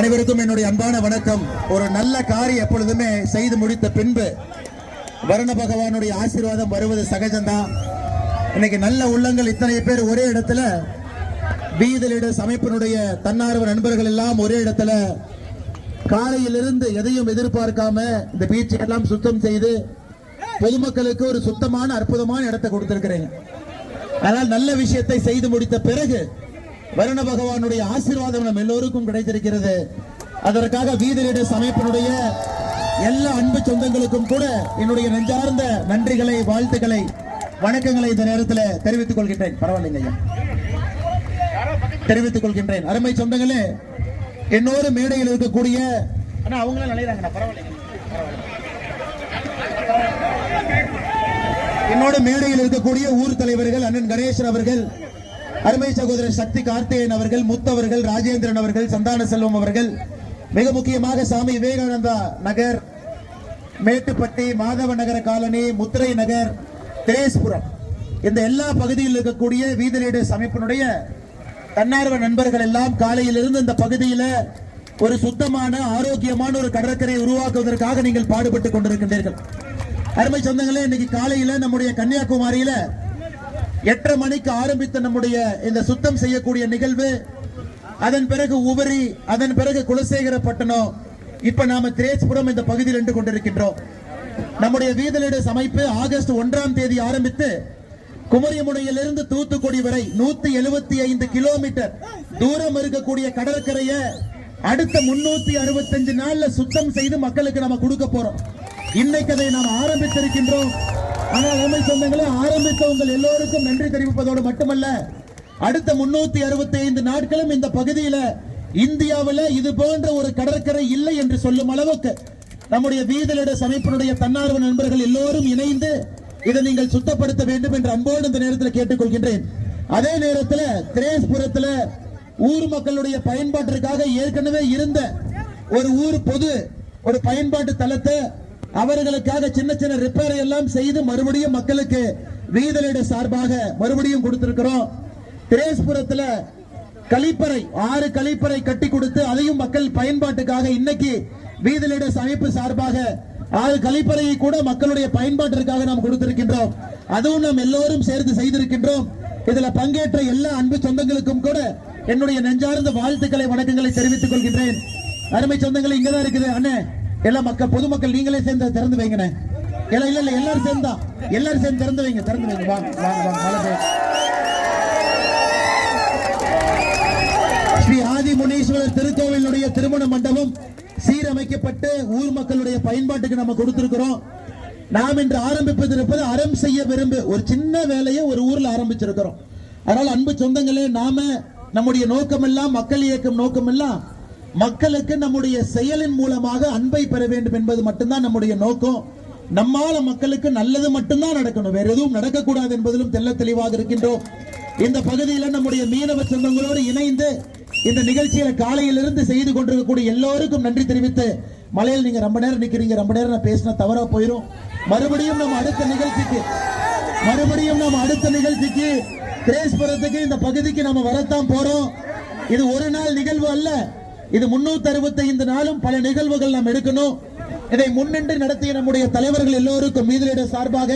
அனைவருக்கும் என்னுடைய அன்பான வணக்கம். ஒரு நல்ல காரியம் எப்பொழுதுமே செய்து முடித்த பின்பு வருண பகவானுடைய ஆசீர்வாதம் வருவது சகஜம்தான். இன்னைக்கு நல்ல உள்ளங்கள் இத்தனை பேர் ஒரே இடத்துல, வீதலிட அமைப்பினுடைய தன்னார்வ நண்பர்கள் எல்லாம் ஒரே இடத்துல காலையிலிருந்து எதையும் எதிர்பார்க்காம இந்த பீச்சை எல்லாம் சுத்தம் செய்து பொதுமக்களுக்கு ஒரு சுத்தமான அற்புதமான இடத்தை கொடுத்திருக்கிறேன். ஆனால் நல்ல விஷயத்தை செய்து முடித்த பிறகு வருண பகவானுடைய ஆசீர்வாதம் நம்ம எல்லோருக்கும் கிடைத்திருக்கிறது. அதற்காக வீதலிட அமைப்பினுடைய எல்லா அன்பு சொந்தங்களுக்கும் கூட என்னுடைய நெஞ்சார்ந்த நன்றிகளை, வாழ்த்துக்களை, வணக்கங்களை இந்த நேரத்தில் தெரிவித்துக் கொள்கின்றேன். பரவாயில்லைங்க, தெரிவித்துக் கொள்கின்றேன். அருமை சொந்தங்களே, என்னோடு மேடையில் இருக்கக்கூடிய என்னோட மேடையில் இருக்கக்கூடிய ஊர் தலைவர்கள் அண்ணன் கணேசன் அவர்கள், அருமை சகோதரர் சக்தி கார்த்திகேயன் அவர்கள், முத்தவர்கள், ராஜேந்திரன் அவர்கள், சந்தான செல்வம் அவர்கள், மிக முக்கியமாக சாமி விவேகானந்தா நகர், மேட்டுப்பட்டி, மாதவ நகர காலனி, முத்திரை நகர், திரேஸ்புரம், இந்த எல்லா பகுதியில் இருக்கக்கூடிய வீதலிட அமைப்பினுடைய தன்னார்வ நண்பர்கள் எல்லாம் காலையிலிருந்து இந்த பகுதியில் ஒரு சுத்தமான ஆரோக்கியமான ஒரு கடற்கரை உருவாக்குவதற்காக நீங்கள் பாடுபட்டுக் கொண்டிருக்கின்றீர்கள். அருமை சொந்தங்களே, இன்னைக்கு காலையில நம்முடைய கன்னியாகுமரியில 8:30 மணிக்கு ஆரம்பித்த நம்முடைய இந்த சுத்தம் செய்யக்கூடிய நிகழ்வு, அதன் பிறகு உவரி, அதன் பிறகு குலசேகரப்பட்டினம், இப்ப நாம திரேஸ்புரம் இந்த பகுதியில் நின்று கொண்டிருக்கின்றோம். நம்முடைய வீதலிட அமைப்பு ஆகஸ்ட் 1ஆம் தேதி ஆரம்பித்து குமரிமுனையிலிருந்து தூத்துக்குடி வரை 175 கிலோமீட்டர் தூரம் இருக்கக்கூடிய கடற்கரையை அடுத்த 365 நாள்ல சுத்தம் செய்து மக்களுக்கு நம்ம கொடுக்க போறோம். இன்னைக்கு அதை நாம் ஆரம்பித்திருக்கின்றோம். ஆனால் அருமை சொந்தங்களே, ஆரம்பித்த உங்கள் எல்லோருக்கும் நன்றி தெரிவிப்பதோடு மட்டுமல்ல, அடுத்த 365 நாட்களும் இந்த பகுதியில இந்தியாவில் இது போன்ற ஒரு கடற்கரை இல்லை என்று சொல்லும் அளவுக்கு நம்முடைய வீதலிட அமைப்பினுடைய தன்னார்வ நண்பர்கள் எல்லோரும் இணைந்து இதை நீங்கள் சுத்தப்படுத்த வேண்டும் என்று அன்போடு இந்த நேரத்தில் கேட்டுக்கொள்கின்றேன். அதே நேரத்தில் திரேஸ்புரத்தில் ஊர் மக்களுடைய பயன்பாட்டிற்காக ஏற்கனவே இருந்த ஒரு ஊர் பொது ஒரு பயன்பாட்டு தளத்தை அவர்களுக்காக சின்ன சின்ன ரிப்பேர் எல்லாம் செய்து மறுபடியும் மக்களுக்கு வீதலிட சார்பாக மறுபடியும் கொடுத்திருக்கிறோம். திரேஸ்புரத்தில் கழிப்பறை 6 கழிப்பறை கட்டி கொடுத்து அதையும் மக்கள் பயன்பாட்டுக்காக இன்னைக்கு வீதலிட அமைப்பு சார்பாக 6 கழிப்பறையை கூட மக்களுடைய பயன்பாட்டிற்காக நாம் கொடுத்திருக்கின்றோம். அதுவும் நாம் எல்லோரும் சேர்ந்து செய்திருக்கின்றோம். இதுல பங்கேற்ற எல்லா அன்பு சொந்தங்களுக்கும் கூட என்னுடைய நெஞ்சார்ந்த வாழ்த்துக்களை, வணக்கங்களை தெரிவித்துக் கொள்கின்றேன். அருமை சொந்தங்களை, இங்கதான் இருக்குது அண்ணே, எல்லா மக்கள், பொதுமக்கள் நீங்களே சேர்ந்து திறந்து வைங்க. இல்ல இல்ல இல்ல, எல்லாரும் சேர்ந்தா, எல்லாரும் சேர்ந்து திறந்து வைங்க, திறந்து வைங்க. வாங்க. ஸ்ரீ ஆதி முனீஸ்வரர் திருக்கோவிலுடைய திருமண மண்டபம் சீரமைக்கப்பட்டு ஊர் மக்களுடைய பயன்பாட்டுக்கு நம்ம கொடுத்திருக்கிறோம். நாம் இன்று ஆரம்பிப்பது அறம் செய்ய விரும்பு ஒரு சின்ன வேலையை ஒரு ஊர்ல ஆரம்பிச்சிருக்கிறோம். அதனால அன்பு சொந்தங்களே, நாம நம்முடைய நோக்கம் எல்லாம், மக்கள் இயக்கம் நோக்கம் எல்லாம் மக்களுக்கு நம்முடைய செயலின் மூலமாக அன்பை பெற வேண்டும் என்பது மட்டும்தான் நம்முடைய நோக்கம். நம்மால மக்களுக்கு நல்லது மட்டும்தான் நடக்கணும், வேற எதுவும் நடக்கக்கூடாது என்பதிலும் தெல்ல தெளிவாக இருக்கின்றோம். இந்த பகுதியில் நம்முடைய மீனவ சொந்தங்களோடு இணைந்து இந்த நிகழ்ச்சியில காலையிலிருந்து செய்து கொண்டிருக்கக்கூடிய எல்லோருக்கும் நன்றி தெரிவித்து, மலையில் நீங்க ரொம்ப நேரம் நிக்கிறீங்க, ரொம்ப நேரம் நான் பேசினா தவறா போயிடும். மறுபடியும் நம்ம அடுத்த நிகழ்ச்சிக்கு திரேஸ்புரத்துக்கு இந்த பகுதிக்கு நம்ம வரத்தான் போறோம். இது ஒரு நாள் நிகழ்வு அல்ல, இது 365 நாளும் பல நிகழ்வுகள் நாம் எடுக்கணும். இதை முன்னின்று நடத்திய நம்முடைய தலைவர்கள் எல்லோருக்கும் வீதலிட சார்பாக